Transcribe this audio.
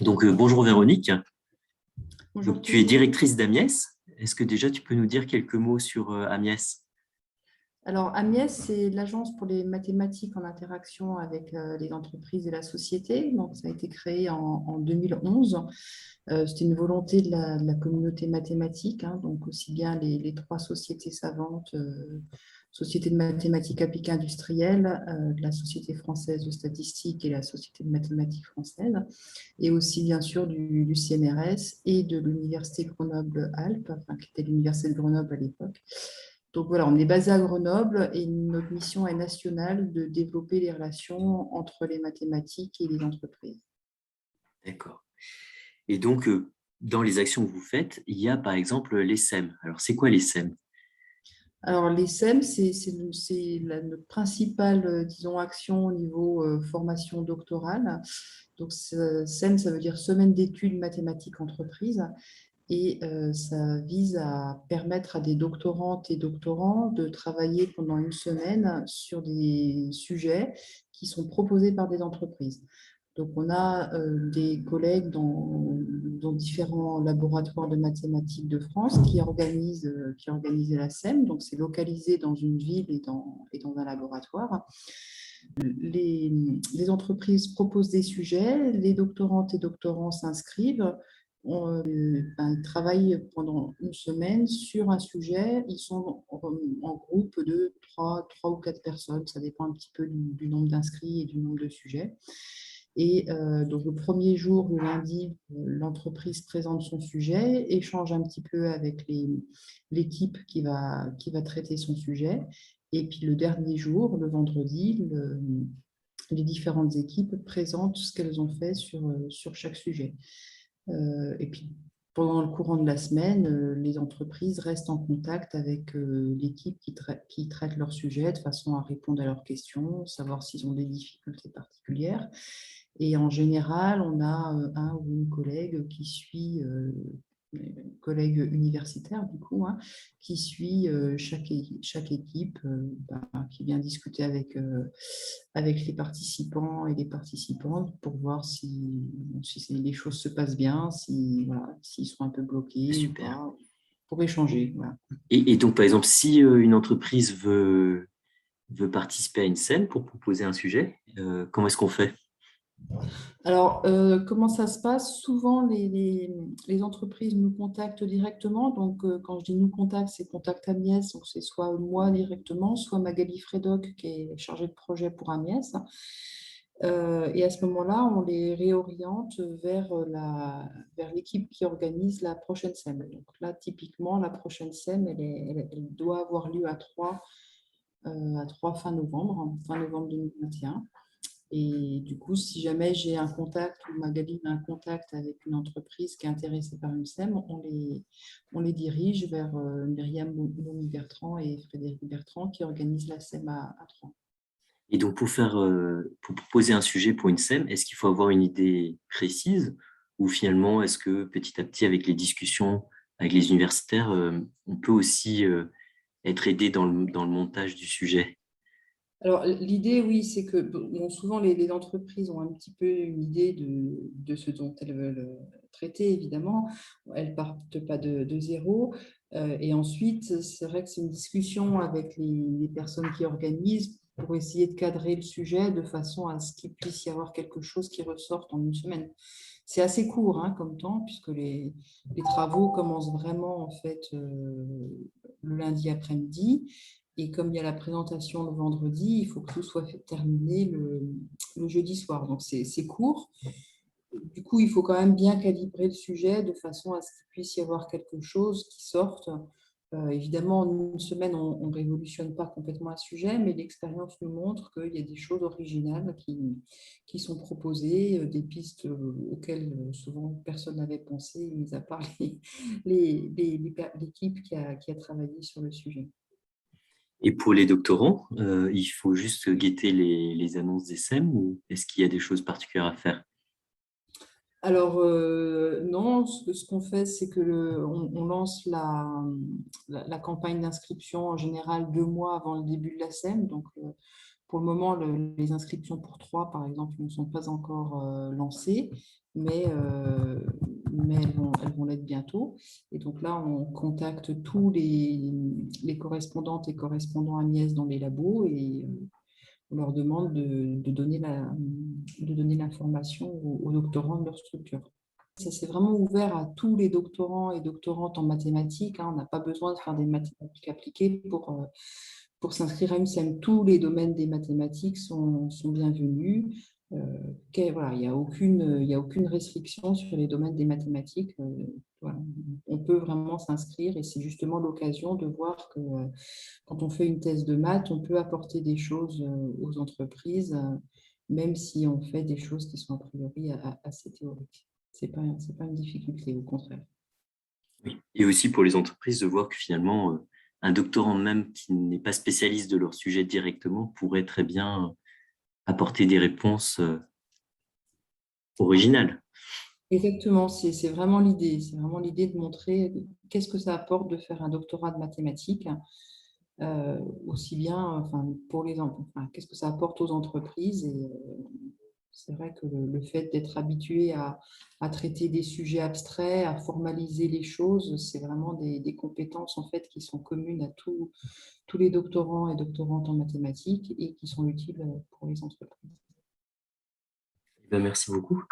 Donc, bonjour Véronique. Bonjour Donc, tu es Thierry. directrice d'Amiès. Est-ce que déjà tu peux nous dire quelques mots sur Amiès? Alors, Amiès, c'est l'agence pour les mathématiques en interaction avec les entreprises et la société. Donc, ça a été créé en 2011. C'était une volonté de la communauté mathématique, hein, donc aussi bien les trois sociétés savantes, Société de mathématiques appliquées industrielles, la Société française de statistique et la Société de mathématiques française, et aussi bien sûr du CNRS et de l'Université Grenoble-Alpes, enfin, qui était l'Université de Grenoble à l'époque. Donc voilà, on est basé à Grenoble et notre mission est nationale de développer les relations entre les mathématiques et les entreprises. D'accord. Et donc, dans les actions que vous faites, il y a par exemple les SEM. Alors, c'est quoi les SEM? Alors les SEM, notre principale, disons, action au niveau formation doctorale. Donc SEM, ça veut dire Semaine d'études mathématiques entreprises. Et ça vise à permettre à des doctorantes et doctorants de travailler pendant une semaine sur des sujets qui sont proposés par des entreprises. Donc, on a des collègues dans différents laboratoires de mathématiques de France qui organisent la SEM. Donc, c'est localisé dans une ville et dans un laboratoire. Les entreprises proposent des sujets, les doctorantes et doctorants s'inscrivent. Ils travaillent pendant une semaine sur un sujet. Ils sont en groupe de trois ou quatre personnes. Ça dépend un petit peu du nombre d'inscrits et du nombre de sujets. Et donc, le premier jour, le lundi, l'entreprise présente son sujet, échange un petit peu avec l'équipe qui va traiter son sujet. Et puis, le dernier jour, le vendredi, les différentes équipes présentent ce qu'elles ont fait sur chaque sujet. Et puis, pendant le courant de la semaine, les entreprises restent en contact avec l'équipe qui traite leur sujet de façon à répondre à leurs questions, savoir s'ils ont des difficultés particulières. Et en général, on a un ou une collègue qui suit, collègue universitaire du coup, hein, qui suit chaque équipe, qui vient discuter avec les participants et les participantes pour voir si les choses se passent bien, voilà, s'ils sont un peu bloqués ou Super. pas, pour échanger. Voilà. Et donc, par exemple, si une entreprise veut participer à une SEM pour proposer un sujet, comment est-ce qu'on fait? Alors, comment ça se passe? Souvent, les entreprises nous contactent directement. Donc, quand je dis nous contactent, c'est Contact Amiès. Donc, c'est soit moi directement, soit Magali Fredoc, qui est chargée de projet pour Amiès. Et à ce moment-là, on les réoriente vers l'équipe qui organise la prochaine SEM. Donc là, typiquement, la prochaine SEM, elle doit avoir lieu à 3 fin novembre 2021. Et du coup, si jamais j'ai un contact ou Magali a un contact avec une entreprise qui est intéressée par une SEM, on les dirige vers Myriam Moumi-Bertrand et Frédéric Bertrand qui organisent la SEM à Troyes. Et donc, pour proposer un sujet pour une SEM, est-ce qu'il faut avoir une idée précise ou finalement, est-ce que petit à petit, avec les discussions avec les universitaires, on peut aussi être aidé dans le montage du sujet? Alors, l'idée, oui, c'est que bon, souvent les entreprises ont un petit peu une idée de ce dont elles veulent traiter, évidemment. Elles ne partent pas de zéro. Et ensuite, c'est vrai que c'est une discussion avec les personnes qui organisent pour essayer de cadrer le sujet de façon à ce qu'il puisse y avoir quelque chose qui ressorte en une semaine. C'est assez court, hein, comme temps, puisque les travaux commencent vraiment en fait le lundi après-midi. Et comme il y a la présentation le vendredi, il faut que tout soit terminé le jeudi soir. Donc, c'est court. Du coup, il faut quand même bien calibrer le sujet de façon à ce qu'il puisse y avoir quelque chose qui sorte. Évidemment, en une semaine, on ne révolutionne pas complètement un sujet, mais l'expérience nous montre qu'il y a des choses originales qui sont proposées, des pistes auxquelles souvent personne n'avait pensé, mis à part l'équipe qui a travaillé sur le sujet. Et pour les doctorants, il faut juste guetter les annonces des SEM ou est-ce qu'il y a des choses particulières à faire? Alors, non, ce qu'on fait, c'est que on lance la campagne d'inscription en général 2 mois avant le début de la SEM. Donc, pour le moment, les inscriptions pour 3, par exemple, ne sont pas encore lancées. mais elles vont l'être bientôt. Et donc là, on contacte tous les correspondantes et correspondants AMIES dans les labos et on leur demande de donner l'information aux doctorants de leur structure. Ça s'est vraiment ouvert à tous les doctorants et doctorantes en mathématiques. On n'a pas besoin de faire des mathématiques appliquées pour s'inscrire à une SEM. Tous les domaines des mathématiques sont bienvenus. Voilà, il n'y a aucune restriction sur les domaines des mathématiques. Voilà. On peut vraiment s'inscrire et c'est justement l'occasion de voir que quand on fait une thèse de maths, on peut apporter des choses aux entreprises, même si on fait des choses qui sont a priori assez théoriques. Ce n'est pas une difficulté, au contraire. Oui. Et aussi pour les entreprises de voir que finalement, un doctorant même qui n'est pas spécialiste de leur sujet directement pourrait très bien apporter des réponses originales. Exactement, c'est vraiment l'idée. C'est vraiment l'idée de montrer qu'est-ce que ça apporte de faire un doctorat de mathématiques, aussi bien pour qu'est-ce que ça apporte aux entreprises. Et c'est vrai que le fait d'être habitué à traiter des sujets abstraits, à formaliser les choses, c'est vraiment des compétences en fait qui sont communes à tous les doctorants et doctorantes en mathématiques et qui sont utiles pour les entreprises. Ben, merci beaucoup.